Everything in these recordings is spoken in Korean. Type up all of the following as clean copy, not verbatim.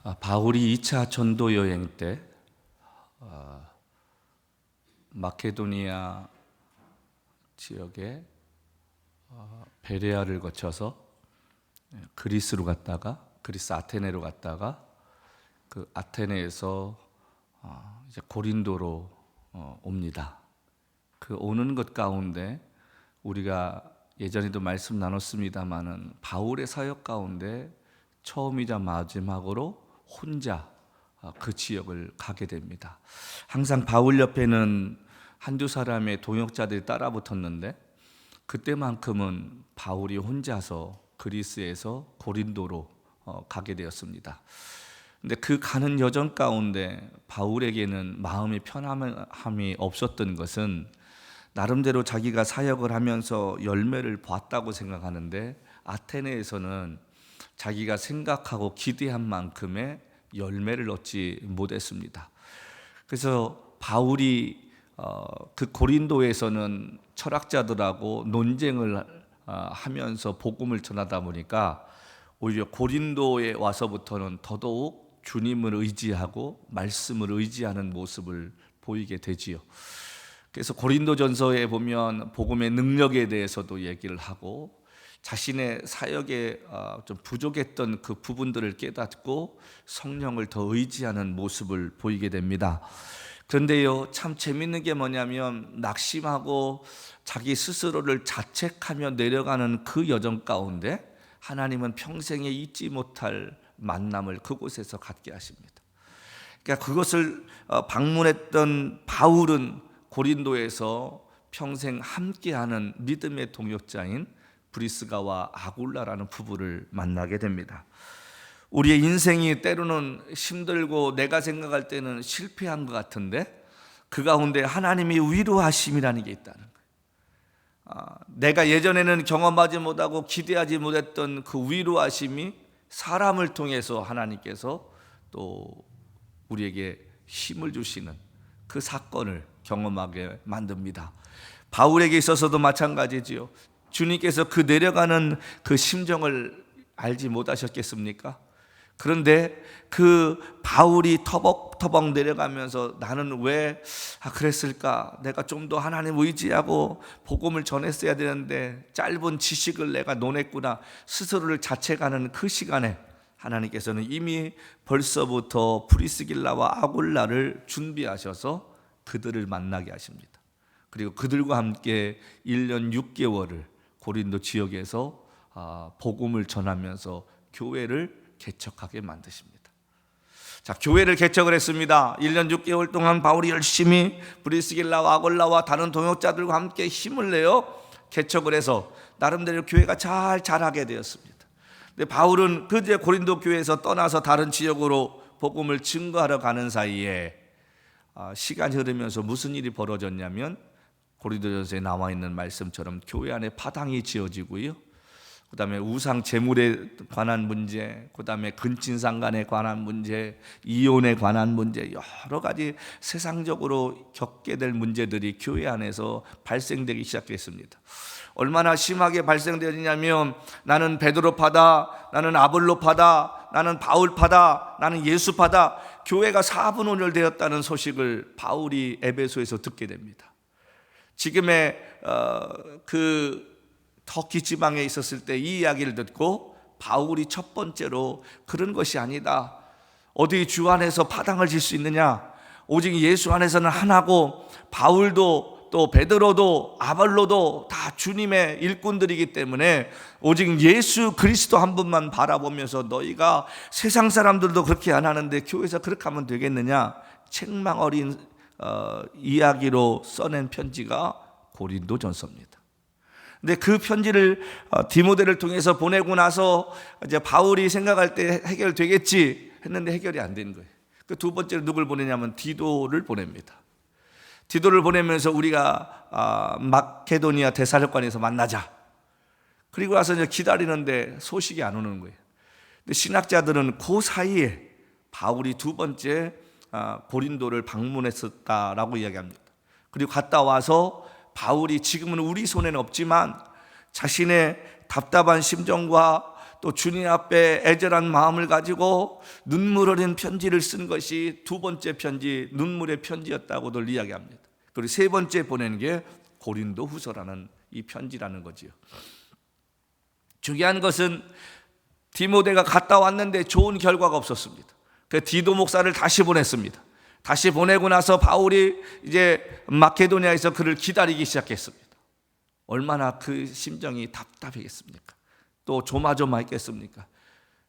바울이 2차 전도 여행 때 마케도니아 지역에 베레아를 거쳐서 그리스로 갔다가 그리스 아테네로 갔다가 그 아테네에서 이제 고린도로 옵니다. 그 오는 것 가운데 우리가 예전에도 말씀 나눴습니다마는 바울의 사역 가운데 처음이자 마지막으로 혼자 그 지역을 가게 됩니다. 항상 바울 옆에는 한두 사람의 동역자들이 따라 붙었는데 그때만큼은 바울이 혼자서 그리스에서 고린도로 가게 되었습니다. 근데 그 가는 여정 가운데 바울에게는 마음의 편함이 없었던 것은 나름대로 자기가 사역을 하면서 열매를 보았다고 생각하는데 아테네에서는 자기가 생각하고 기대한 만큼의 열매를 얻지 못했습니다. 그래서 바울이 그 고린도에서는 철학자들하고 논쟁을 하면서 복음을 전하다 보니까 오히려 고린도에 와서부터는 더더욱 주님을 의지하고 말씀을 의지하는 모습을 보이게 되지요. 그래서 고린도전서에 보면 복음의 능력에 대해서도 얘기를 하고 자신의 사역에 좀 부족했던 그 부분들을 깨닫고 성령을 더 의지하는 모습을 보이게 됩니다. 그런데요, 참 재밌는 게 뭐냐면 낙심하고 자기 스스로를 자책하며 내려가는 그 여정 가운데 하나님은 평생에 잊지 못할 만남을 그곳에서 갖게 하십니다. 그러니까 그것을 방문했던 바울은 고린도에서 평생 함께하는 믿음의 동역자인 브리스가와 아굴라라는 부부를 만나게 됩니다. 우리의 인생이 때로는 힘들고 내가 생각할 때는 실패한 것 같은데 그 가운데 하나님이 위로하심이라는 게 있다는 거예요. 내가 예전에는 경험하지 못하고 기대하지 못했던 그 위로하심이 사람을 통해서 하나님께서 또 우리에게 힘을 주시는 그 사건을 경험하게 만듭니다. 바울에게 있어서도 마찬가지지요. 주님께서 그 내려가는 그 심정을 알지 못하셨겠습니까? 그런데 그 바울이 터벅터벅 내려가면서 나는 왜 그랬을까? 내가 좀 더 하나님 의지하고 복음을 전했어야 되는데 짧은 지식을 내가 논했구나. 스스로를 자책하는 그 시간에 하나님께서는 이미 벌써부터 프리스길라와 아굴라를 준비하셔서 그들을 만나게 하십니다. 그리고 그들과 함께 1년 6개월을 고린도 지역에서 복음을 전하면서 교회를 개척하게 만드십니다. 자, 교회를 개척을 했습니다. 1년 6개월 동안 바울이 열심히 브리스길라와 아굴라와 다른 동역자들과 함께 힘을 내어 개척을 해서 나름대로 교회가 잘 자라게 되었습니다. 근데 바울은 그제 고린도 교회에서 떠나서 다른 지역으로 복음을 증거하러 가는 사이에 시간이 흐르면서 무슨 일이 벌어졌냐면 고린도전서에 나와 있는 말씀처럼 교회 안에 파당이 지어지고요. 그 다음에 우상 제물에 관한 문제, 그 다음에 근친상간에 관한 문제, 이혼에 관한 문제, 여러 가지 세상적으로 겪게 될 문제들이 교회 안에서 발생되기 시작했습니다. 얼마나 심하게 발생되었냐면 나는 베드로파다, 나는 아볼로파다, 나는 바울파다, 나는 예수파다, 교회가 사분오열되었다는 소식을 바울이 에베소에서 듣게 됩니다. 지금의 그 터키 지방에 있었을 때 이 이야기를 듣고 바울이 첫 번째로 그런 것이 아니다. 어디 주 안에서 파당을 질 수 있느냐? 오직 예수 안에서는 하나고 바울도 또 베드로도 아볼로도 다 주님의 일꾼들이기 때문에 오직 예수 그리스도 한 분만 바라보면서 너희가 세상 사람들도 그렇게 안 하는데 교회에서 그렇게 하면 되겠느냐? 책망 어린 이야기로 써낸 편지가 고린도전서입니다. 근데 그 편지를 디모데를 통해서 보내고 나서 이제 바울이 생각할 때 해결되겠지 했는데 해결이 안 된 거예요. 그 두 번째로 누굴 보내냐면 디도를 보냅니다. 디도를 보내면서 우리가 마케도니아 대사령관에서 만나자. 그리고 와서 이제 기다리는데 소식이 안 오는 거예요. 근데 신학자들은 그 사이에 바울이 두 번째 고린도를 방문했었다라고 이야기합니다. 그리고 갔다 와서 바울이 지금은 우리 손에는 없지만 자신의 답답한 심정과 또 주님 앞에 애절한 마음을 가지고 눈물 어린 편지를 쓴 것이 두 번째 편지, 눈물의 편지였다고들 이야기합니다. 그리고 세 번째 보낸 게 고린도 후서라는 이 편지라는 거지요. 중요한 것은 디모데가 갔다 왔는데 좋은 결과가 없었습니다. 그 디도 목사를 다시 보냈습니다. 다시 보내고 나서 바울이 이제 마케도니아에서 그를 기다리기 시작했습니다. 얼마나 그 심정이 답답했겠습니까? 또 조마조마했겠습니까?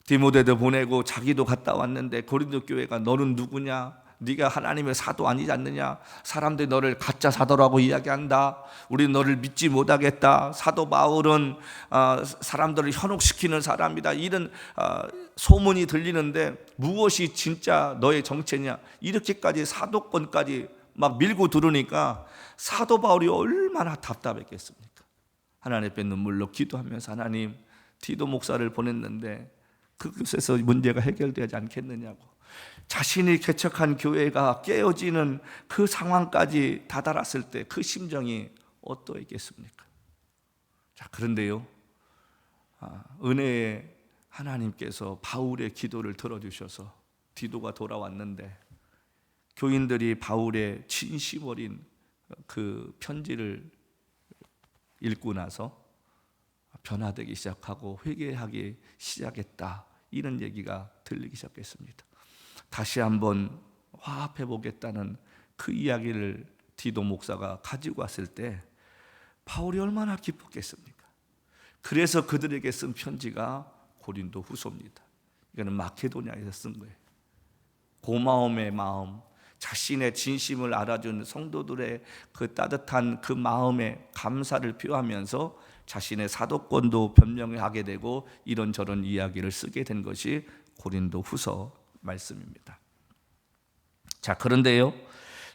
디모데도 보내고 자기도 갔다 왔는데 고린도 교회가 너는 누구냐? 네가 하나님의 사도 아니지 않느냐? 사람들이 너를 가짜 사도라고 이야기한다. 우리는 너를 믿지 못하겠다. 사도 바울은 사람들을 현혹시키는 사람이다. 이런 소문이 들리는데 무엇이 진짜 너의 정체냐? 이렇게까지 사도권까지 막 밀고 들으니까 사도 바울이 얼마나 답답했겠습니까? 하나님 앞에 눈물로 기도하면서 하나님, 디도 목사를 보냈는데 그곳에서 문제가 해결되지 않겠느냐고, 자신이 개척한 교회가 깨어지는 그 상황까지 다다랐을 때 그 심정이 어떠했겠습니까? 자, 그런데요, 은혜의 하나님께서 바울의 기도를 들어주셔서 디도가 돌아왔는데 교인들이 바울의 진심 어린 그 편지를 읽고 나서 변화되기 시작하고 회개하기 시작했다, 이런 얘기가 들리기 시작했습니다. 다시 한번 화합해 보겠다는 그 이야기를 디도 목사가 가지고 왔을 때 바울이 얼마나 기뻤겠습니까? 그래서 그들에게 쓴 편지가 고린도 후서입니다. 이거는 마케도니아에서 쓴 거예요. 고마움의 마음, 자신의 진심을 알아준 성도들의 그 따뜻한 그 마음에 감사를 표하면서 자신의 사도권도 변명하게 되고 이런저런 이야기를 쓰게 된 것이 고린도 후서 말씀입니다. 자, 그런데요,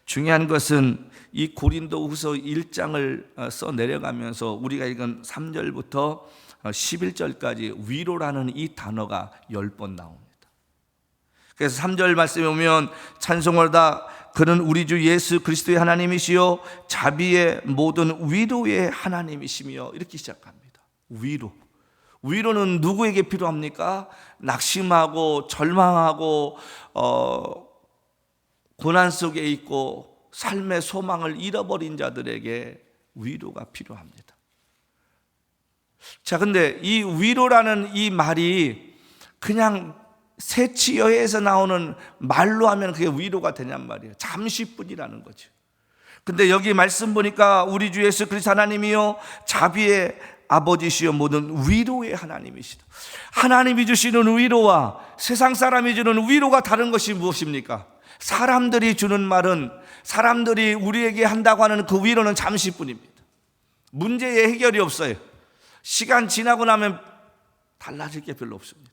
중요한 것은 이 고린도 후서 1장을 써 내려가면서 우리가 읽은 3절부터 11절까지 위로라는 이 단어가 10번 나옵니다. 그래서 3절 말씀에 보면 찬송하다 그는 우리 주 예수 그리스도의 하나님이시요 자비의 모든 위로의 하나님이시며, 이렇게 시작합니다. 위로는 누구에게 필요합니까? 낙심하고 절망하고 고난 속에 있고 삶의 소망을 잃어버린 자들에게 위로가 필요합니다. 자, 근데 이 위로라는 이 말이 그냥 새치어에서 나오는 말로 하면 그게 위로가 되냔 말이에요. 잠시뿐이라는 거죠. 근데 여기 말씀 보니까 우리 주 예수 그리스도 하나님이요 자비의 아버지시여 모든 위로의 하나님이시다. 하나님이 주시는 위로와 세상 사람이 주는 위로가 다른 것이 무엇입니까? 사람들이 주는 말은, 사람들이 우리에게 한다고 하는 그 위로는 잠시뿐입니다. 문제의 해결이 없어요. 시간 지나고 나면 달라질 게 별로 없습니다.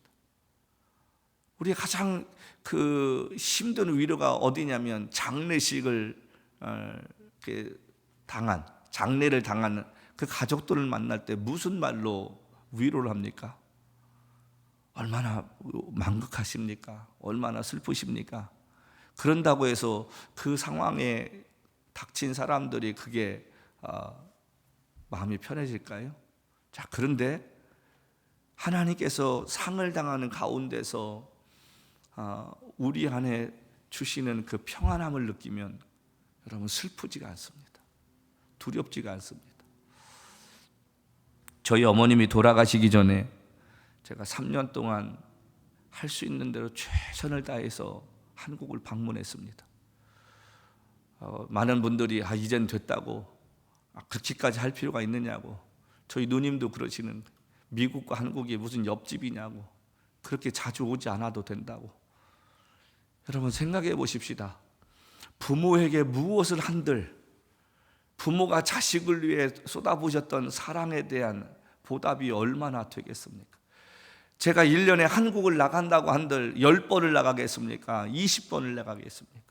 우리가 가장 그 힘든 위로가 어디냐면 장례식을 장례를 당한 그 가족들을 만날 때 무슨 말로 위로를 합니까? 얼마나 망극하십니까? 얼마나 슬프십니까? 그런다고 해서 그 상황에 닥친 사람들이 그게 마음이 편해질까요? 자, 그런데 하나님께서 상을 당하는 가운데서 우리 안에 주시는 그 평안함을 느끼면 여러분 슬프지가 않습니다. 두렵지가 않습니다. 저희 어머님이 돌아가시기 전에 제가 3년 동안 할 수 있는 대로 최선을 다해서 한국을 방문했습니다. 많은 분들이 이젠 됐다고, 그렇게까지 할 필요가 있느냐고, 저희 누님도 그러시는, 미국과 한국이 무슨 옆집이냐고, 그렇게 자주 오지 않아도 된다고. 여러분 생각해 보십시다. 부모에게 무엇을 한들 부모가 자식을 위해 쏟아부으셨던 사랑에 대한 보답이 얼마나 되겠습니까? 제가 1년에 한국을 나간다고 한들 10번을 나가겠습니까? 20번을 나가겠습니까?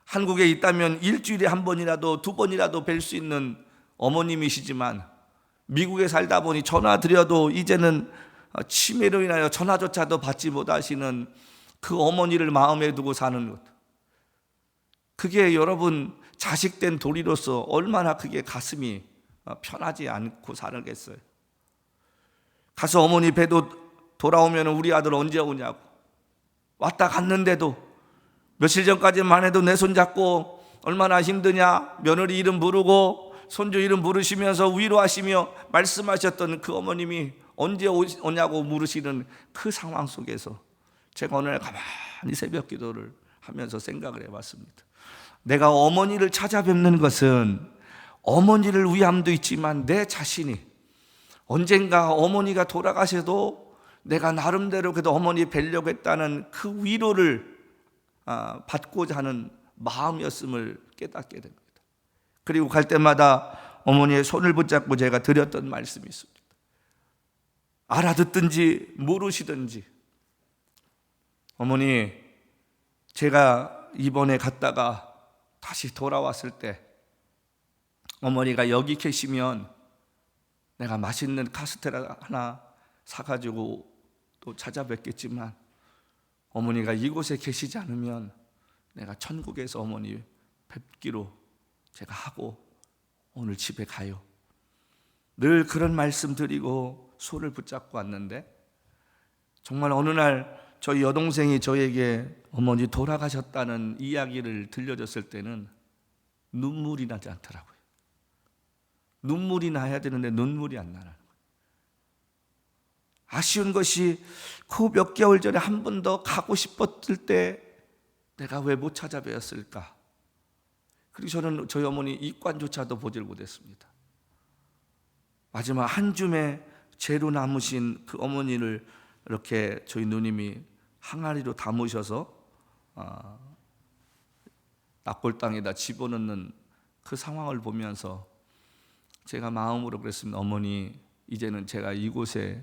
한국에 있다면 일주일에 한 번이라도 2번이라도 뵐 수 있는 어머님이시지만 미국에 살다 보니 전화 드려도 이제는 치매로 인하여 전화조차도 받지 못하시는 그 어머니를 마음에 두고 사는 것, 그게 여러분 자식된 도리로서 얼마나 그게 가슴이 편하지 않고 살겠어요. 가서 어머니 배도 돌아오면 우리 아들 언제 오냐고. 왔다 갔는데도 며칠 전까지만 해도 내 손잡고 얼마나 힘드냐, 며느리 이름 부르고 손주 이름 부르시면서 위로하시며 말씀하셨던 그 어머님이 언제 오냐고 물으시는 그 상황 속에서 제가 오늘 가만히 새벽 기도를 하면서 생각을 해봤습니다. 내가 어머니를 찾아뵙는 것은 어머니를 위함도 있지만 내 자신이 언젠가 어머니가 돌아가셔도 내가 나름대로 그래도 어머니 뵈려고 했다는 그 위로를 받고자 하는 마음이었음을 깨닫게 됩니다. 그리고 갈 때마다 어머니의 손을 붙잡고 제가 드렸던 말씀이 있습니다. 알아듣든지 모르시든지, 어머니, 제가 이번에 갔다가 다시 돌아왔을 때 어머니가 여기 계시면 내가 맛있는 카스테라 하나 사가지고 또 찾아뵙겠지만, 어머니가 이곳에 계시지 않으면 내가 천국에서 어머니 뵙기로 제가 하고 오늘 집에 가요. 늘 그런 말씀 드리고 손을 붙잡고 왔는데, 정말 어느 날 저희 여동생이 저에게 어머니 돌아가셨다는 이야기를 들려줬을 때는 눈물이 나지 않더라고요. 눈물이 나야 되는데 눈물이 안 나는 거예요. 아쉬운 것이 그 몇 개월 전에 한 번 더 가고 싶었을 때 내가 왜 못 찾아뵈었을까? 그리고 저는 저희 어머니 입관조차도 보질 못했습니다. 마지막 한 줌의 죄로 남으신 그 어머니를 이렇게 저희 누님이 항아리로 담으셔서 납골당에다 집어넣는 그 상황을 보면서 제가 마음으로 그랬습니다. 어머니, 이제는 제가 이곳에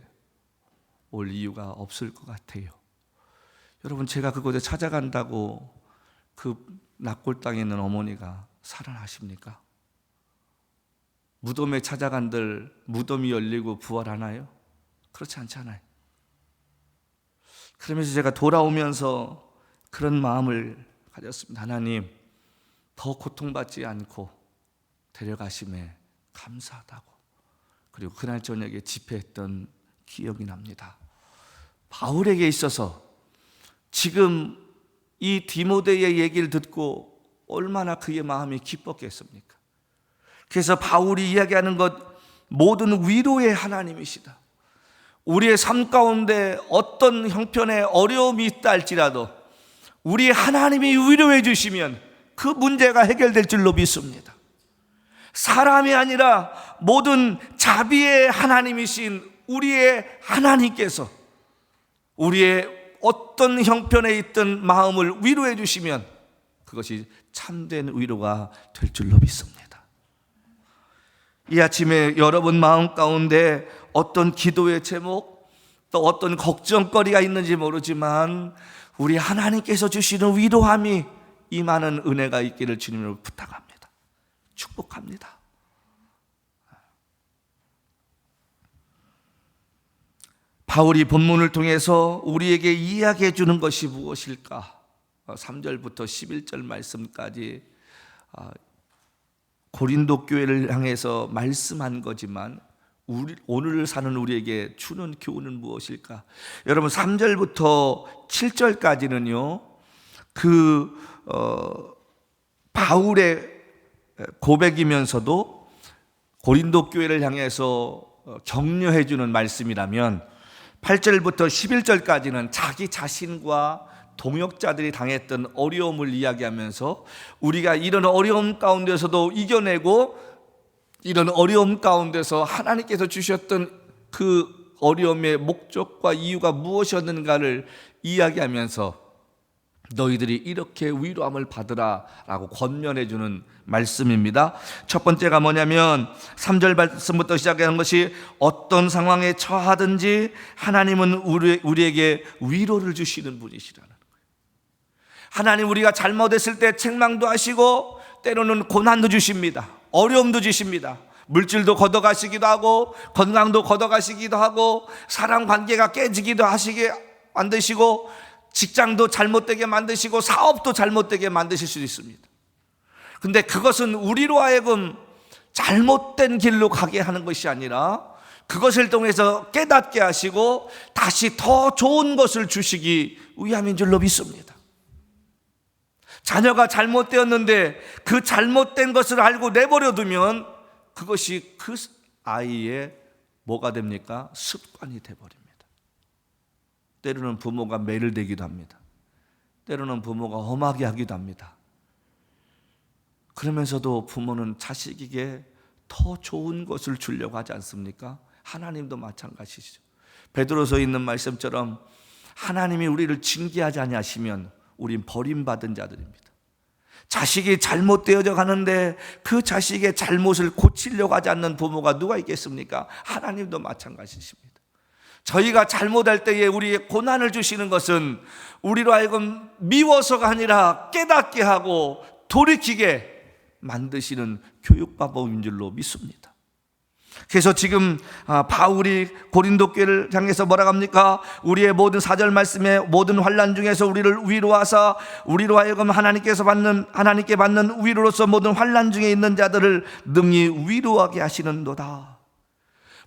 올 이유가 없을 것 같아요. 여러분, 제가 그곳에 찾아간다고 그 납골당에 있는 어머니가 살아나십니까? 무덤에 찾아간들 무덤이 열리고 부활하나요? 그렇지 않잖아요. 그러면서 제가 돌아오면서 그런 마음을 가졌습니다. 하나님, 더 고통받지 않고 데려가심에 감사하다고. 그리고 그날 저녁에 집회했던 기억이 납니다. 바울에게 있어서 지금 이 디모데의 얘기를 듣고 얼마나 그의 마음이 기뻤겠습니까? 그래서 바울이 이야기하는 것, 모든 위로의 하나님이시다. 우리의 삶 가운데 어떤 형편의 어려움이 있다 할지라도 우리 하나님이 위로해 주시면 그 문제가 해결될 줄로 믿습니다. 사람이 아니라 모든 자비의 하나님이신 우리의 하나님께서 우리의 어떤 형편에 있던 마음을 위로해 주시면 그것이 참된 위로가 될 줄로 믿습니다. 이 아침에 여러분 마음 가운데 어떤 기도의 제목, 또 어떤 걱정거리가 있는지 모르지만 우리 하나님께서 주시는 위로함이 임하는 은혜가 있기를 주님으로 부탁합니다. 축복합니다. 바울이 본문을 통해서 우리에게 이야기해 주는 것이 무엇일까? 3절부터 11절 말씀까지 고린도 교회를 향해서 말씀한 거지만 오늘 사는 우리에게 주는 교훈은 무엇일까? 여러분, 3절부터 7절까지는요 바울의 고백이면서도 고린도 교회를 향해서 격려해 주는 말씀이라면 8절부터 11절까지는 자기 자신과 동역자들이 당했던 어려움을 이야기하면서 우리가 이런 어려움 가운데서도 이겨내고 이런 어려움 가운데서 하나님께서 주셨던 그 어려움의 목적과 이유가 무엇이었는가를 이야기하면서 너희들이 이렇게 위로함을 받으라 라고 권면해 주는 말씀입니다. 첫 번째가 뭐냐면 3절 말씀부터 시작하는 것이 어떤 상황에 처하든지 하나님은 우리에게 위로를 주시는 분이시라는 거예요. 하나님, 우리가 잘못했을 때 책망도 하시고 때로는 고난도 주십니다. 어려움도 주십니다. 물질도 걷어가시기도 하고 건강도 걷어가시기도 하고 사람 관계가 깨지기도 하시게 만드시고 직장도 잘못되게 만드시고 사업도 잘못되게 만드실 수 있습니다. 근데 그것은 우리로 하여금 잘못된 길로 가게 하는 것이 아니라 그것을 통해서 깨닫게 하시고 다시 더 좋은 것을 주시기 위함인 줄로 믿습니다. 자녀가 잘못되었는데 그 잘못된 것을 알고 내버려 두면 그것이 그 아이의 뭐가 됩니까? 습관이 되어버립니다. 때로는 부모가 매를 대기도 합니다. 때로는 부모가 험하게 하기도 합니다. 그러면서도 부모는 자식에게 더 좋은 것을 주려고 하지 않습니까? 하나님도 마찬가지죠. 베드로서에 있는 말씀처럼 하나님이 우리를 징계하지 아니하시면 우린 버림받은 자들입니다. 자식이 잘못되어져 가는데 그 자식의 잘못을 고치려고 하지 않는 부모가 누가 있겠습니까? 하나님도 마찬가지십니다. 저희가 잘못할 때에 우리의 고난을 주시는 것은 우리로 하여금 미워서가 아니라 깨닫게 하고 돌이키게 만드시는 교육방법인 줄로 믿습니다. 그래서 지금 바울이 고린도 교회를 향해서 뭐라고 합니까? 우리의 모든 4절 말씀에 모든 환난 중에서 우리를 위로하사 우리로 하여금 하나님께 받는 위로로서 모든 환난 중에 있는 자들을 능히 위로하게 하시는도다.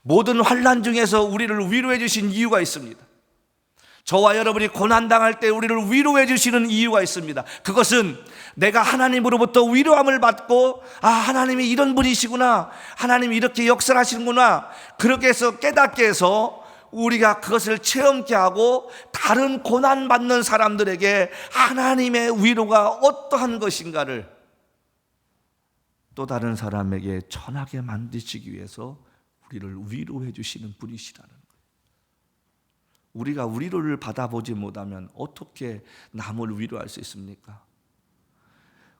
모든 환난 중에서 우리를 위로해 주신 이유가 있습니다. 저와 여러분이 고난당할 때 우리를 위로해 주시는 이유가 있습니다. 그것은 내가 하나님으로부터 위로함을 받고 하나님이 이런 분이시구나, 하나님이 이렇게 역사를 하시는구나, 그렇게 해서 깨닫게 해서 우리가 그것을 체험케 하고 다른 고난받는 사람들에게 하나님의 위로가 어떠한 것인가를 또 다른 사람에게 전하게 만드시기 위해서 우리를 위로해 주시는 분이시라는 거예요. 우리가 위로를 받아보지 못하면 어떻게 남을 위로할 수 있습니까?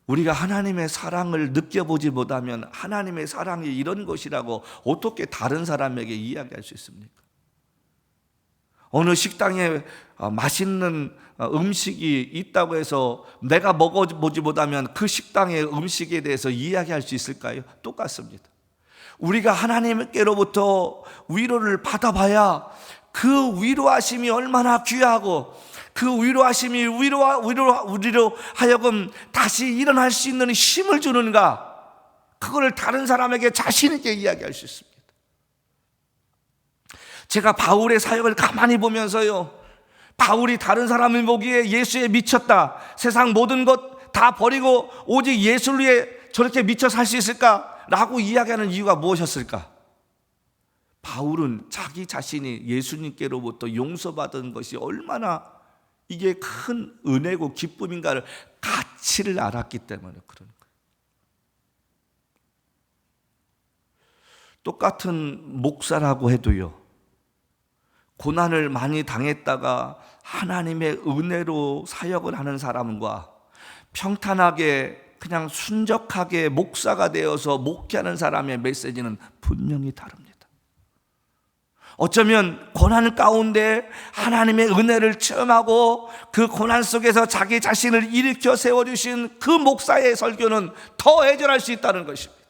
우리가 하나님의 사랑을 느껴보지 못하면 하나님의 사랑이 이런 것이라고 어떻게 다른 사람에게 이야기할 수 있습니까? 어느 식당에 맛있는 음식이 있다고 해서 내가 먹어보지 못하면 그 식당의 음식에 대해서 이야기할 수 있을까요? 똑같습니다. 우리가 하나님께로부터 위로를 받아봐야 그 위로하심이 얼마나 귀하고 그 위로하심이 우리로 하여금 다시 일어날 수 있는 힘을 주는가, 그거를 다른 사람에게 자신 있게 이야기할 수 있습니다. 제가 바울의 사역을 가만히 보면서요, 바울이 다른 사람을 보기에 예수에 미쳤다, 세상 모든 것 다 버리고 오직 예수를 위해 저렇게 미쳐 살 수 있을까라고 이야기하는 이유가 무엇이었을까? 바울은 자기 자신이 예수님께로부터 용서받은 것이 얼마나 이게 큰 은혜고 기쁨인가를 가치를 알았기 때문에 그런 거예요. 똑같은 목사라고 해도요, 고난을 많이 당했다가 하나님의 은혜로 사역을 하는 사람과 평탄하게 그냥 순적하게 목사가 되어서 목회하는 사람의 메시지는 분명히 다릅니다. 어쩌면 고난 가운데 하나님의 은혜를 체험하고 그 고난 속에서 자기 자신을 일으켜 세워주신 그 목사의 설교는 더 애절할 수 있다는 것입니다.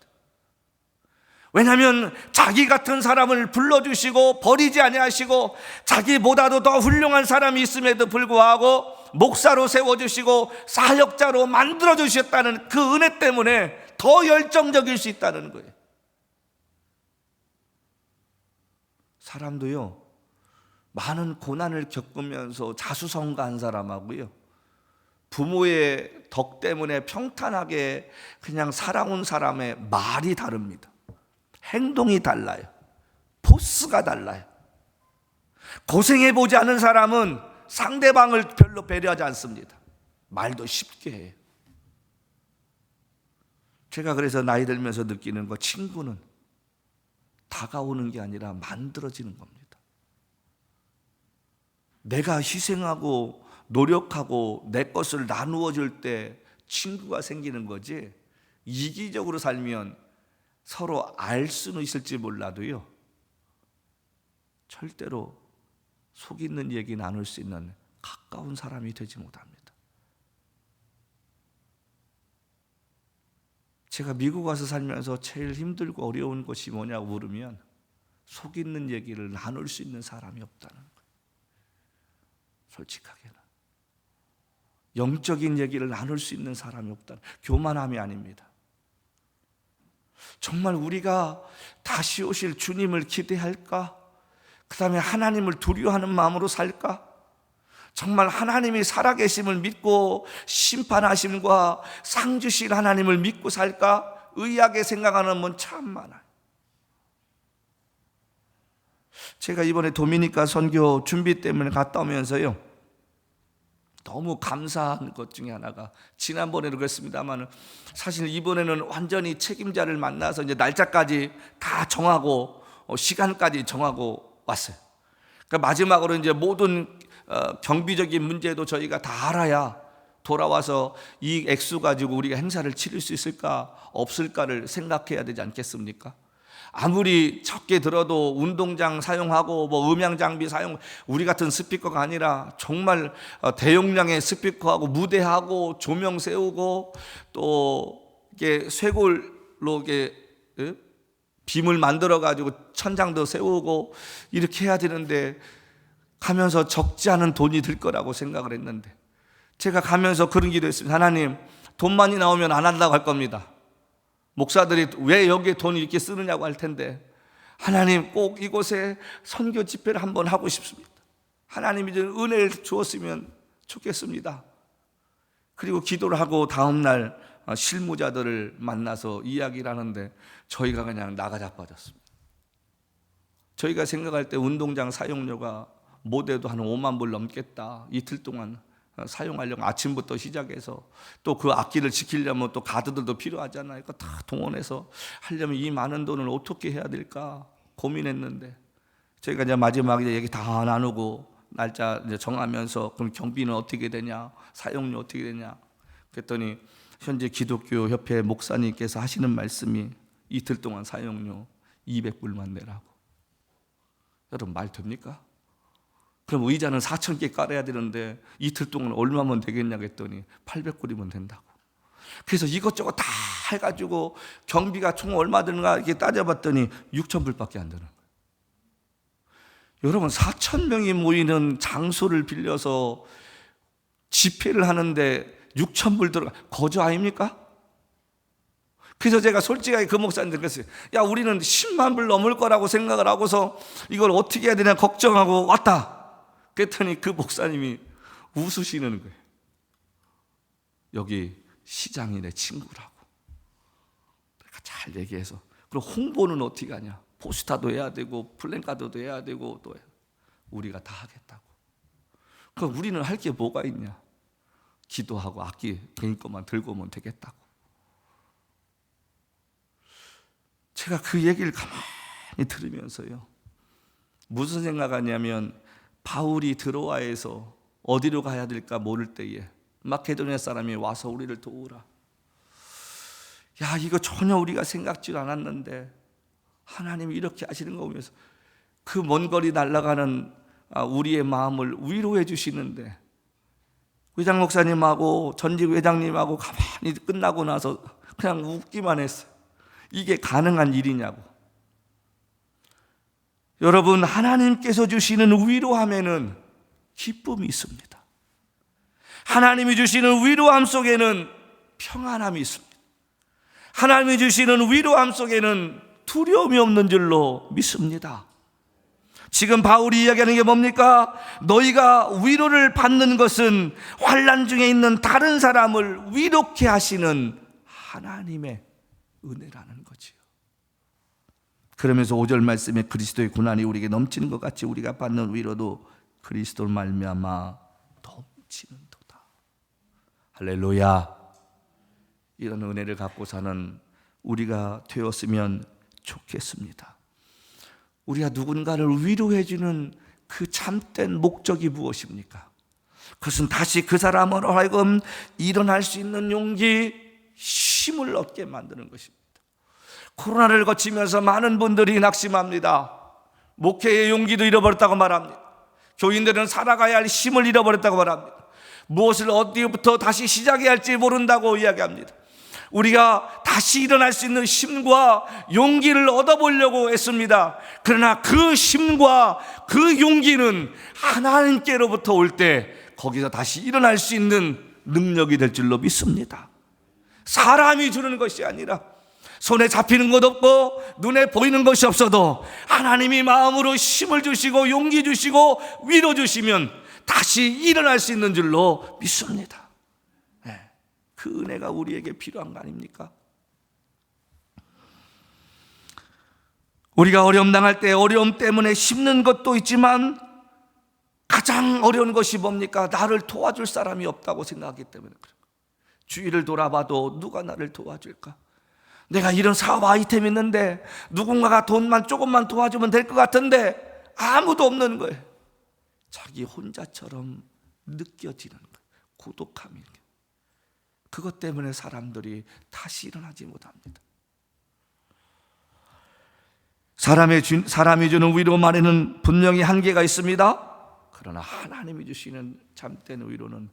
왜냐하면 자기 같은 사람을 불러주시고 버리지 아니하시고 자기보다도 더 훌륭한 사람이 있음에도 불구하고 목사로 세워주시고 사역자로 만들어주셨다는 그 은혜 때문에 더 열정적일 수 있다는 거예요. 사람도요, 많은 고난을 겪으면서 자수성가한 사람하고요, 부모의 덕 때문에 평탄하게 그냥 살아온 사람의 말이 다릅니다. 행동이 달라요. 포스가 달라요. 고생해보지 않은 사람은 상대방을 별로 배려하지 않습니다. 말도 쉽게 해요. 제가 그래서 나이 들면서 느끼는 거, 친구는 다가오는 게 아니라 만들어지는 겁니다. 내가 희생하고 노력하고 내 것을 나누어 줄 때 친구가 생기는 거지, 이기적으로 살면 서로 알 수는 있을지 몰라도요, 절대로 속 있는 얘기 나눌 수 있는 가까운 사람이 되지 못합니다. 제가 미국 와서 살면서 제일 힘들고 어려운 것이 뭐냐고 물으면 속 있는 얘기를 나눌 수 있는 사람이 없다는 거예요. 솔직하게는 영적인 얘기를 나눌 수 있는 사람이 없다는, 교만함이 아닙니다. 정말 우리가 다시 오실 주님을 기대할까? 그 다음에 하나님을 두려워하는 마음으로 살까? 정말 하나님이 살아계심을 믿고 심판하심과 상 주실 하나님을 믿고 살까? 의아하게 생각하는 분 참 많아요. 제가 이번에 도미니카 선교 준비 때문에 갔다 오면서요, 너무 감사한 것 중에 하나가, 지난번에도 그랬습니다만 사실 이번에는 완전히 책임자를 만나서 이제 날짜까지 다 정하고 시간까지 정하고 왔어요. 그러니까 마지막으로 이제 모든 경비적인 문제도 저희가 다 알아야 돌아와서 이 액수 가지고 우리가 행사를 치를 수 있을까 없을까를 생각해야 되지 않겠습니까? 아무리 적게 들어도 운동장 사용하고 뭐 음향 장비 사용, 우리 같은 스피커가 아니라 정말 대용량의 스피커하고 무대하고 조명 세우고 또 이게 쇄골로 이게 빔을 만들어 가지고 천장도 세우고 이렇게 해야 되는데, 가면서 적지 않은 돈이 들 거라고 생각을 했는데, 제가 가면서 그런 기도했습니다. 하나님, 돈 많이 나오면 안 한다고 할 겁니다. 목사들이 왜 여기에 돈 이렇게 쓰느냐고 할 텐데, 하나님 꼭 이곳에 선교 집회를 한번 하고 싶습니다. 하나님이 은혜를 주었으면 좋겠습니다. 그리고 기도를 하고 다음날 실무자들을 만나서 이야기를 하는데 저희가 그냥 나가 자빠졌습니다. 저희가 생각할 때 운동장 사용료가 모대도 한 5만 불 넘겠다. 이틀 동안 사용하려면 아침부터 시작해서 또 그 악기를 지키려면 또 가드들도 필요하잖아요. 그거 다 동원해서 하려면 이 많은 돈을 어떻게 해야 될까 고민했는데, 저희가 이제 마지막에 얘기 다 나누고 날짜 이제 정하면서 그럼 경비는 어떻게 되냐, 사용료 어떻게 되냐 그랬더니 현재 기독교 협회 목사님께서 하시는 말씀이 이틀 동안 사용료 200불만 내라고. 여러분 말 됩니까? 그럼 의자는 4,000개 깔아야 되는데 이틀 동안 얼마면 되겠냐고 했더니 800불이면 된다고. 그래서 이것저것 다 해가지고 경비가 총 얼마 드는가 이렇게 따져봤더니 6,000불밖에 안 되는 거예요. 여러분 4,000명이 모이는 장소를 빌려서 집회를 하는데 6,000불 들어가, 거저 아닙니까? 그래서 제가 솔직하게 그 목사님들 그랬어요. 야, 우리는 10만 불 넘을 거라고 생각을 하고서 이걸 어떻게 해야 되나 걱정하고 왔다. 그랬더니 그 목사님이 웃으시는 거예요. 여기 시장이 내 친구라고. 그러니까 잘 얘기해서. 그럼 홍보는 어떻게 하냐? 포스터도 해야 되고 플랜카드도 해야 되고 또 우리가 다 하겠다고. 그럼 우리는 할 게 뭐가 있냐? 기도하고 악기 개인 것만 들고 오면 되겠다고. 제가 그 얘기를 가만히 들으면서요, 무슨 생각하냐면, 바울이 드로아에서 어디로 가야 될까 모를 때에 마케도니아 사람이 와서 우리를 도우라. 야, 이거 전혀 우리가 생각지도 않았는데 하나님이 이렇게 하시는 거 보면서 그 먼 거리 날아가는 우리의 마음을 위로해 주시는데, 회장 목사님하고 전직 회장님하고 가만히 끝나고 나서 그냥 웃기만 했어요. 이게 가능한 일이냐고. 여러분, 하나님께서 주시는 위로함에는 기쁨이 있습니다. 하나님이 주시는 위로함 속에는 평안함이 있습니다. 하나님이 주시는 위로함 속에는 두려움이 없는 줄로 믿습니다. 지금 바울이 이야기하는 게 뭡니까? 너희가 위로를 받는 것은 환난 중에 있는 다른 사람을 위롭게 하시는 하나님의 은혜라는 거지요. 그러면서 5절 말씀에 그리스도의 고난이 우리에게 넘치는 것 같이 우리가 받는 위로도 그리스도로 말미암아 넘치는도다. 할렐루야. 이런 은혜를 갖고 사는 우리가 되었으면 좋겠습니다. 우리가 누군가를 위로해 주는 그 참된 목적이 무엇입니까? 그것은 다시 그 사람으로 하여금 일어날 수 있는 용기, 힘을 얻게 만드는 것입니다. 코로나를 거치면서 많은 분들이 낙심합니다. 목회의 용기도 잃어버렸다고 말합니다. 교인들은 살아가야 할 힘을 잃어버렸다고 말합니다. 무엇을 어디부터 다시 시작해야 할지 모른다고 이야기합니다. 우리가 다시 일어날 수 있는 힘과 용기를 얻어보려고 했습니다. 그러나 그 힘과 그 용기는 하나님께로부터 올 때 거기서 다시 일어날 수 있는 능력이 될 줄로 믿습니다. 사람이 주는 것이 아니라 손에 잡히는 것 없고 눈에 보이는 것이 없어도 하나님이 마음으로 힘을 주시고 용기 주시고 위로 주시면 다시 일어날 수 있는 줄로 믿습니다. 그 은혜가 우리에게 필요한 거 아닙니까? 우리가 어려움 당할 때 어려움 때문에 힘든 것도 있지만 가장 어려운 것이 뭡니까? 나를 도와줄 사람이 없다고 생각하기 때문에 그래요. 주위를 돌아봐도 누가 나를 도와줄까? 내가 이런 사업 아이템 있는데 누군가가 돈만 조금만 도와주면 될 것 같은데 아무도 없는 거예요. 자기 혼자처럼 느껴지는 거예요. 고독함이. 그것 때문에 사람들이 다시 일어나지 못합니다. 사람이 주는 위로만에는 분명히 한계가 있습니다. 그러나 하나님이 주시는 참된 위로는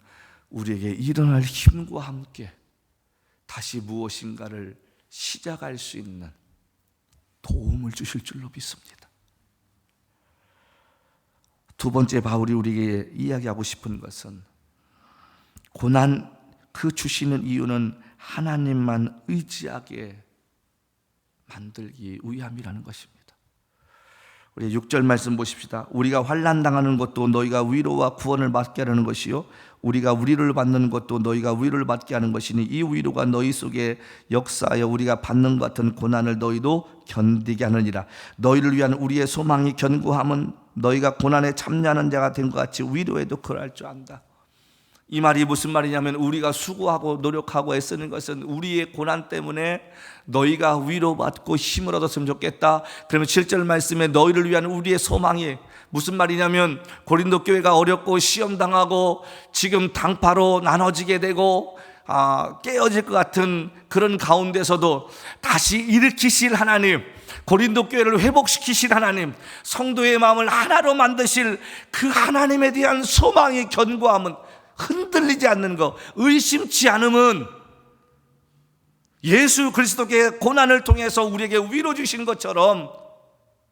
우리에게 일어날 힘과 함께 다시 무엇인가를 시작할 수 있는 도움을 주실 줄로 믿습니다. 두 번째 바울이 우리에게 이야기하고 싶은 것은 고난 그 주시는 이유는 하나님만 의지하게 만들기 위함이라는 것입니다. 우리 6절 말씀 보십시다. 우리가 환난 당하는 것도 너희가 위로와 구원을 받게 하는 것이요 우리가 위로를 받는 것도 너희가 위로를 받게 하는 것이니 이 위로가 너희 속에 역사하여 우리가 받는 것 같은 고난을 너희도 견디게 하느니라. 너희를 위한 우리의 소망이 견고함은 너희가 고난에 참여하는 자가 된 것 같이 위로에도 그럴 줄 안다. 이 말이 무슨 말이냐면 우리가 수고하고 노력하고 애쓰는 것은 우리의 고난 때문에 너희가 위로받고 힘을 얻었으면 좋겠다. 그러면 7절 말씀에 너희를 위한 우리의 소망이 무슨 말이냐면 고린도 교회가 어렵고 시험당하고 지금 당파로 나눠지게 되고 깨어질 것 같은 그런 가운데서도 다시 일으키실 하나님, 고린도 교회를 회복시키실 하나님, 성도의 마음을 하나로 만드실 그 하나님에 대한 소망의 견고함은 흔들리지 않는 것, 의심치 않음은 예수 그리스도의 고난을 통해서 우리에게 위로 주신 것처럼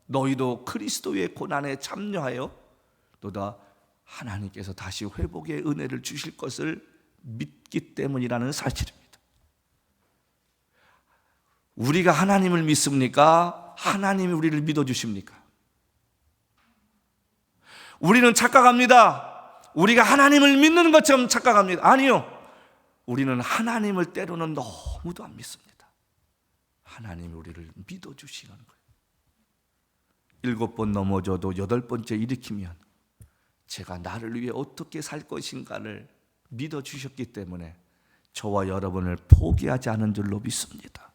너희도 그리스도의 고난에 참여하여 또다 하나님께서 다시 회복의 은혜를 주실 것을 믿기 때문이라는 사실입니다. 우리가 하나님을 믿습니까? 하나님이 우리를 믿어주십니까? 우리는 착각합니다. 우리가 하나님을 믿는 것처럼 착각합니다. 아니요. 우리는 하나님을 때로는 너무도 안 믿습니다. 하나님이 우리를 믿어주시는 거예요. 7번 넘어져도 8번째 일으키면 제가 나를 위해 어떻게 살 것인가를 믿어주셨기 때문에 저와 여러분을 포기하지 않은 줄로 믿습니다.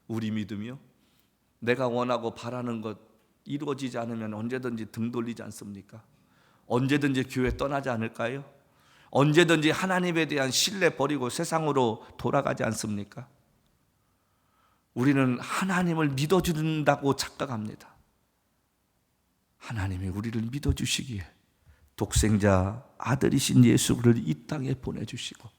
우리 믿음이요? 내가 원하고 바라는 것 이루어지지 않으면 언제든지 등 돌리지 않습니까? 언제든지 교회 떠나지 않을까요? 언제든지 하나님에 대한 신뢰 버리고 세상으로 돌아가지 않습니까? 우리는 하나님을 믿어준다고 착각합니다. 하나님이 우리를 믿어주시기에 독생자 아들이신 예수를 이 땅에 보내주시고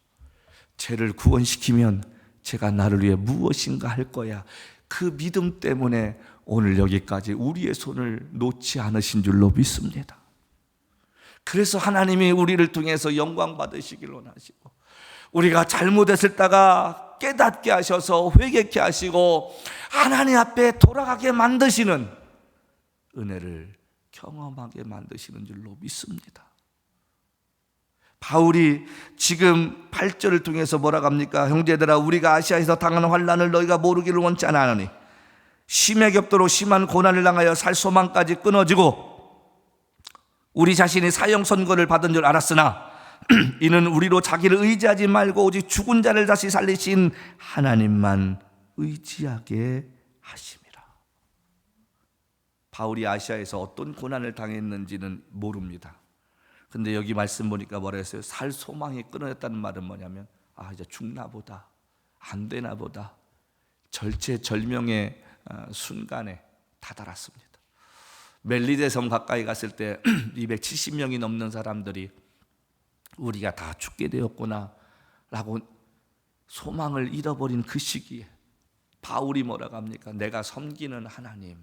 죄를 구원시키면 제가 나를 위해 무엇인가 할 거야. 그 믿음 때문에 오늘 여기까지 우리의 손을 놓지 않으신 줄로 믿습니다. 그래서 하나님이 우리를 통해서 영광 받으시길 원하시고 우리가 잘못했을다가 깨닫게 하셔서 회개케 하시고 하나님 앞에 돌아가게 만드시는 은혜를 경험하게 만드시는 줄로 믿습니다. 바울이 지금 8절을 통해서 뭐라고 합니까? 형제들아 우리가 아시아에서 당하는 환난을 너희가 모르기를 원치 않으니 심에 겹도록 심한 고난을 당하여 살 소망까지 끊어지고 우리 자신이 사형 선고를 받은 줄 알았으나 이는 우리로 자기를 의지하지 말고 오직 죽은 자를 다시 살리신 하나님만 의지하게 하심이라. 바울이 아시아에서 어떤 고난을 당했는지는 모릅니다. 근데 여기 말씀 보니까 뭐라 했어요? 살 소망이 끊어졌다는 말은 뭐냐면 이제 죽나 보다, 안 되나 보다, 절체절명의 순간에 다다랐습니다. 멜리데 섬 가까이 갔을 때 270명이 넘는 사람들이 우리가 다 죽게 되었구나 라고 소망을 잃어버린 그 시기에 바울이 뭐라고 합니까? 내가 섬기는 하나님,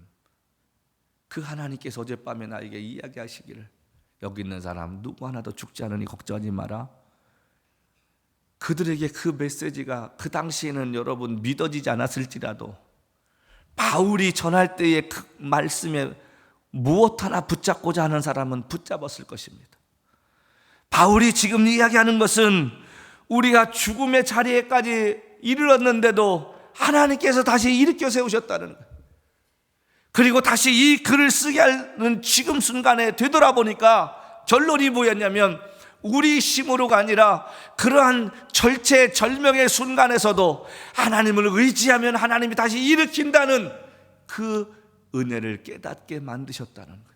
그 하나님께서 어젯밤에 나에게 이야기하시기를 여기 있는 사람 누구 하나도 죽지 않으니 걱정하지 마라. 그들에게 그 메시지가 그 당시에는 여러분 믿어지지 않았을지라도 바울이 전할 때의 그 말씀에 무엇 하나 붙잡고자 하는 사람은 붙잡았을 것입니다. 바울이 지금 이야기하는 것은 우리가 죽음의 자리에까지 이르렀는데도 하나님께서 다시 일으켜 세우셨다는 거예요. 그리고 다시 이 글을 쓰게 하는 지금 순간에 되돌아보니까 결론이 뭐였냐면 우리 힘으로가 아니라 그러한 절체절명의 순간에서도 하나님을 의지하면 하나님이 다시 일으킨다는 그 은혜를 깨닫게 만드셨다는 거예요.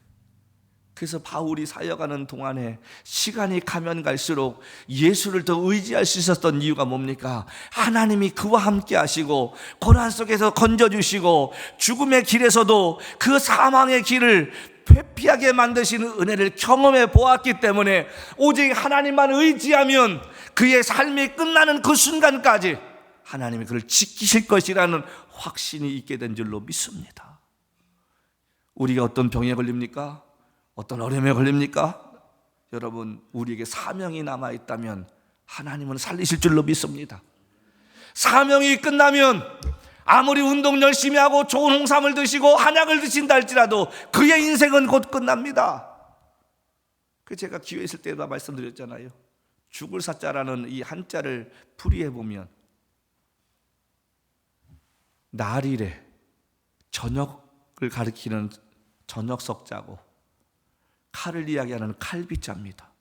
그래서 바울이 사역하는 동안에 시간이 가면 갈수록 예수를 더 의지할 수 있었던 이유가 뭡니까? 하나님이 그와 함께 하시고 고난 속에서 건져주시고 죽음의 길에서도 그 사망의 길을 회피하게 만드시는 은혜를 경험해 보았기 때문에 오직 하나님만 의지하면 그의 삶이 끝나는 그 순간까지 하나님이 그를 지키실 것이라는 확신이 있게 된 줄로 믿습니다. 우리가 어떤 병에 걸립니까? 어떤 어려움에 걸립니까? 여러분, 우리에게 사명이 남아있다면 하나님은 살리실 줄로 믿습니다. 사명이 끝나면 아무리 운동 열심히 하고 좋은 홍삼을 드시고 한약을 드신다 할지라도 그의 인생은 곧 끝납니다. 제가 기회 있을 때도 말씀드렸잖아요. 죽을 사자라는 이 한자를 풀이해 보면 날일에 저녁을 가리키는 저녁석자고 칼을 이야기하는 칼빗자입니다.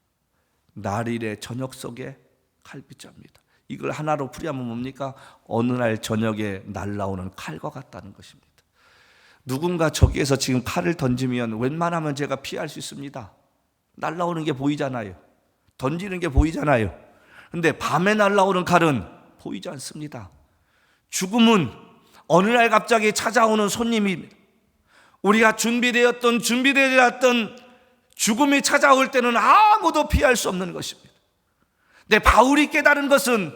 날일의 저녁 속에 칼빗자입니다. 이걸 하나로 풀이하면 뭡니까? 어느 날 저녁에 날라오는 칼과 같다는 것입니다. 누군가 저기에서 지금 칼을 던지면 웬만하면 제가 피할 수 있습니다. 날라오는 게 보이잖아요. 던지는 게 보이잖아요. 근데 밤에 날라오는 칼은 보이지 않습니다. 죽음은 어느 날 갑자기 찾아오는 손님입니다. 우리가 준비되지 않았던 죽음이 찾아올 때는 아무도 피할 수 없는 것입니다. 근데 바울이 깨달은 것은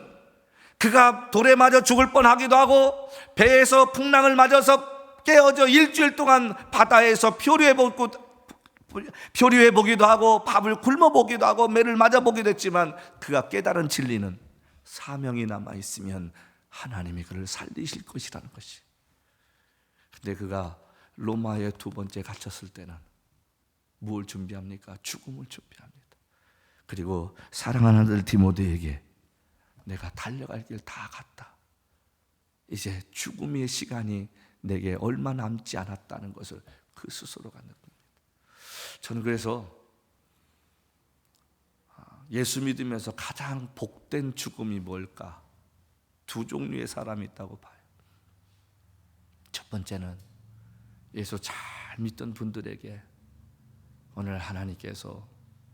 그가 돌에 맞아 죽을 뻔하기도 하고 배에서 풍랑을 맞아서 깨어져 일주일 동안 바다에서 표류해 보기도 하고 밥을 굶어 보기도 하고 매를 맞아 보기도 했지만 그가 깨달은 진리는 사명이 남아있으면 하나님이 그를 살리실 것이라는 것이. 근데 그가 로마에 두 번째 갇혔을 때는 무엇을 준비합니까? 죽음을 준비합니다. 그리고 사랑하는 아들 디모데에게 내가 달려갈 길 다 갔다. 이제 죽음의 시간이 내게 얼마 남지 않았다는 것을 그 스스로가 느낍니다. 저는 그래서 예수 믿으면서 가장 복된 죽음이 뭘까? 두 종류의 사람이 있다고 봐요. 첫 번째는 예수 잘 믿던 분들에게 오늘 하나님께서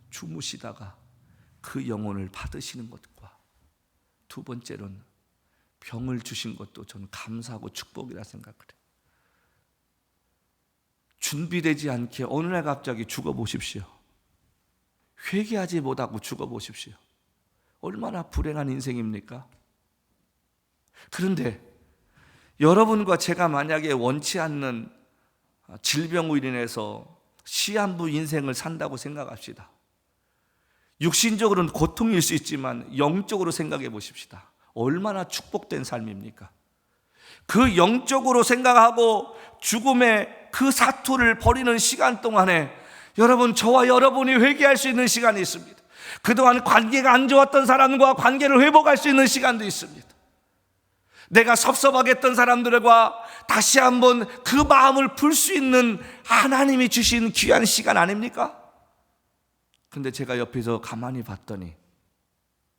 주무시다가 그 영혼을 받으시는 것과 두 번째로는 병을 주신 것도 저는 감사하고 축복이라 생각을 해요. 준비되지 않게 어느 날 갑자기 죽어보십시오. 회개하지 못하고 죽어보십시오. 얼마나 불행한 인생입니까? 그런데 여러분과 제가 만약에 원치 않는 질병으로 인해서 시한부 인생을 산다고 생각합시다. 육신적으로는 고통일 수 있지만 영적으로 생각해 보십시다. 얼마나 축복된 삶입니까? 그 영적으로 생각하고 죽음의 그 사투를 버리는 시간 동안에 여러분, 저와 여러분이 회개할 수 있는 시간이 있습니다. 그동안 관계가 안 좋았던 사람과 관계를 회복할 수 있는 시간도 있습니다. 내가 섭섭하게 했던 사람들과 다시 한번 그 마음을 풀 수 있는 하나님이 주신 귀한 시간 아닙니까? 근데 제가 옆에서 가만히 봤더니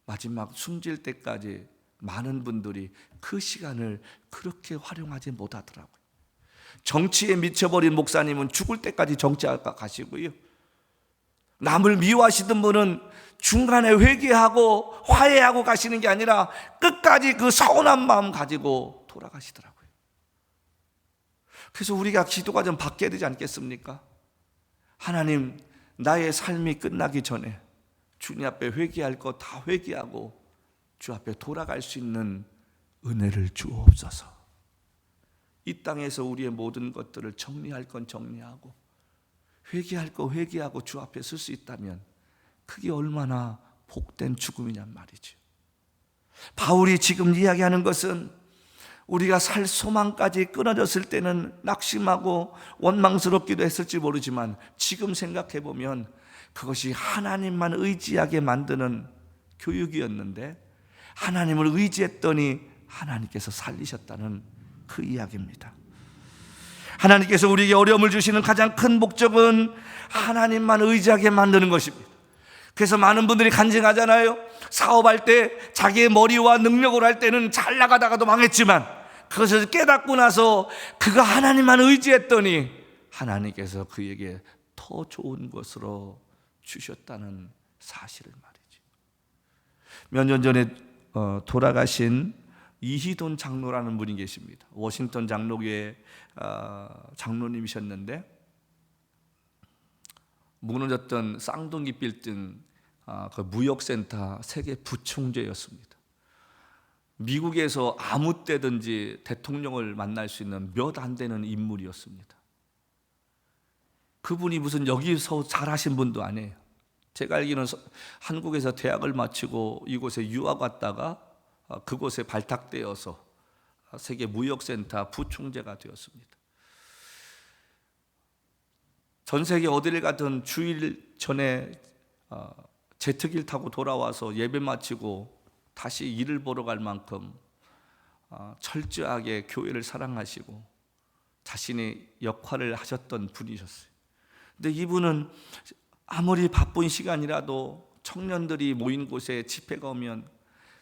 마지막 숨질 때까지 많은 분들이 그 시간을 그렇게 활용하지 못하더라고요. 정치에 미쳐버린 목사님은 죽을 때까지 정치하다 가시고요. 남을 미워하시던 분은 중간에 회개하고 화해하고 가시는 게 아니라 끝까지 그 서운한 마음 가지고 돌아가시더라고요. 그래서 우리가 기도가 좀 바뀌어야 되지 않겠습니까? 하나님, 나의 삶이 끝나기 전에 주님 앞에 회개할 거 다 회개하고 주 앞에 돌아갈 수 있는 은혜를 주옵소서. 이 땅에서 우리의 모든 것들을 정리할 건 정리하고 회개할 거 회개하고 주 앞에 설 수 있다면 그게 얼마나 복된 죽음이냔 말이죠. 바울이 지금 이야기하는 것은 우리가 살 소망까지 끊어졌을 때는 낙심하고 원망스럽기도 했을지 모르지만 지금 생각해 보면 그것이 하나님만 의지하게 만드는 교육이었는데 하나님을 의지했더니 하나님께서 살리셨다는 그 이야기입니다. 하나님께서 우리에게 어려움을 주시는 가장 큰 목적은 하나님만 의지하게 만드는 것입니다. 그래서 많은 분들이 간증하잖아요. 사업할 때 자기의 머리와 능력으로 할 때는 잘 나가다가도 망했지만 그것을 깨닫고 나서 그가 하나님만 의지했더니 하나님께서 그에게 더 좋은 것으로 주셨다는 사실을 말이죠. 몇 년 전에 돌아가신 이희돈 장로라는 분이 계십니다. 워싱턴 장로교회 장로님이셨는데 무너졌던 쌍둥이 빌딩 그 무역센터 세계 부총재였습니다. 미국에서 아무 때든지 대통령을 만날 수 있는 몇 안 되는 인물이었습니다. 그분이 무슨 여기서 잘하신 분도 아니에요. 제가 알기로는 한국에서 대학을 마치고 이곳에 유학 왔다가 그곳에 발탁되어서 세계 무역센터 부총재가 되었습니다. 전 세계 어디를 가든 주일 전에 제트기를 타고 돌아와서 예배 마치고 다시 일을 보러 갈 만큼 철저하게 교회를 사랑하시고 자신의 역할을 하셨던 분이셨어요. 근데 이분은 아무리 바쁜 시간이라도 청년들이 모인 곳에 집회가 오면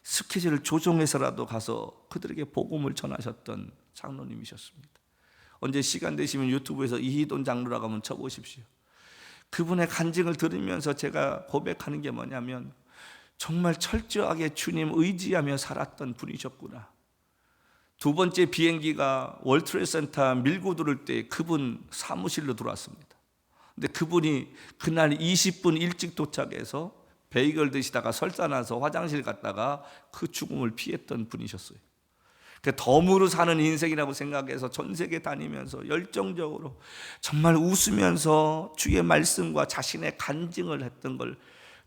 스케줄을 조정해서라도 가서 그들에게 복음을 전하셨던 장로님이셨습니다. 언제 시간 되시면 유튜브에서 이희돈 장로라고 한번 쳐보십시오. 그분의 간증을 들으면서 제가 고백하는 게 뭐냐면 정말 철저하게 주님 의지하며 살았던 분이셨구나. 두 번째 비행기가 월트레이드센터 밀고 들을 때 그분 사무실로 들어왔습니다. 근데 그분이 그날 20분 일찍 도착해서 베이글 드시다가 설사 나서 화장실 갔다가 그 죽음을 피했던 분이셨어요. 덤으로 사는 인생이라고 생각해서 전 세계 다니면서 열정적으로 정말 웃으면서 주의 말씀과 자신의 간증을 했던 걸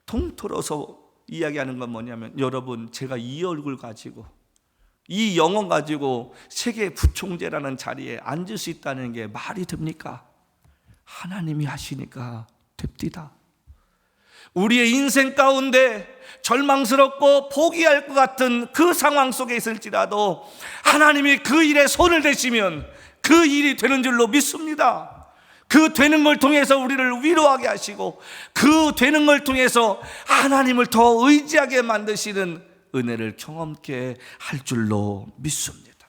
통틀어서 이야기하는 건 뭐냐면 여러분, 제가 이 얼굴 가지고 이 영혼 가지고 세계 부총재라는 자리에 앉을 수 있다는 게 말이 됩니까? 하나님이 하시니까 됩디다. 우리의 인생 가운데 절망스럽고 포기할 것 같은 그 상황 속에 있을지라도 하나님이 그 일에 손을 대시면 그 일이 되는 줄로 믿습니다. 그 되는 걸 통해서 우리를 위로하게 하시고 그 되는 걸 통해서 하나님을 더 의지하게 만드시는 은혜를 경험케 할 줄로 믿습니다.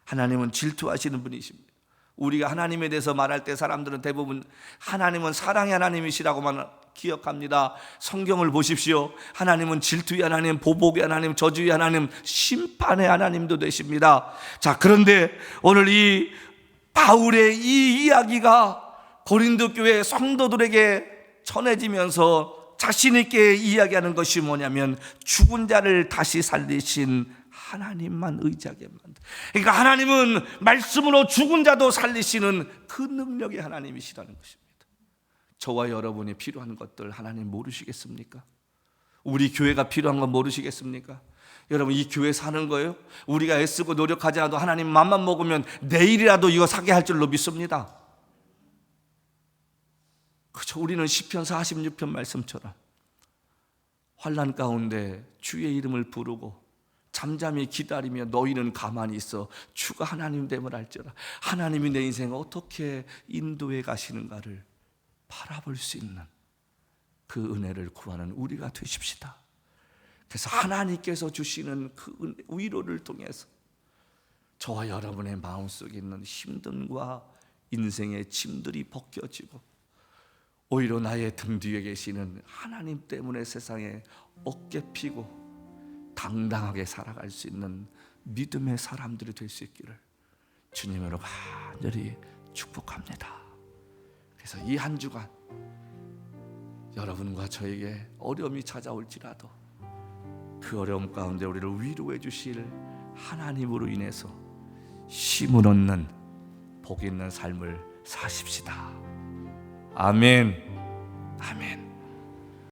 하나님은 질투하시는 분이십니다. 우리가 하나님에 대해서 말할 때 사람들은 대부분 하나님은 사랑의 하나님이시라고만 기억합니다. 성경을 보십시오. 하나님은 질투의 하나님, 보복의 하나님, 저주의 하나님, 심판의 하나님도 되십니다. 자, 그런데 오늘 이 바울의 이 이야기가 고린도 교회 성도들에게 전해지면서 자신 있게 이야기하는 것이 뭐냐면 죽은 자를 다시 살리신 하나님만 의지하게 만든다. 그러니까 하나님은 말씀으로 죽은 자도 살리시는 그 능력의 하나님이시라는 것입니다. 저와 여러분이 필요한 것들 하나님 모르시겠습니까? 우리 교회가 필요한 건 모르시겠습니까? 여러분, 이 교회 사는 거예요? 우리가 애쓰고 노력하지 않아도 하나님 맘만 먹으면 내일이라도 이거 사게 할 줄로 믿습니다. 그렇죠. 우리는 시편 46편 말씀처럼 환난 가운데 주의 이름을 부르고 잠잠히 기다리며 너희는 가만히 있어 주가 하나님 됨을 알지라. 하나님이 내 인생을 어떻게 인도해 가시는가를 바라볼 수 있는 그 은혜를 구하는 우리가 되십시다. 그래서 하나님께서 주시는 그 위로를 통해서 저와 여러분의 마음속에 있는 힘듦과 인생의 짐들이 벗겨지고 오히려 나의 등 뒤에 계시는 하나님 때문에 세상에 어깨 피고 당당하게 살아갈 수 있는 믿음의 사람들이 될 수 있기를 주님으로 간절히 축복합니다. 그래서 이 한 주간 여러분과 저에게 어려움이 찾아올지라도 그 어려움 가운데 우리를 위로해 주실 하나님으로 인해서 힘을 얻는 복 있는 삶을 사십시다. 아멘. 아멘.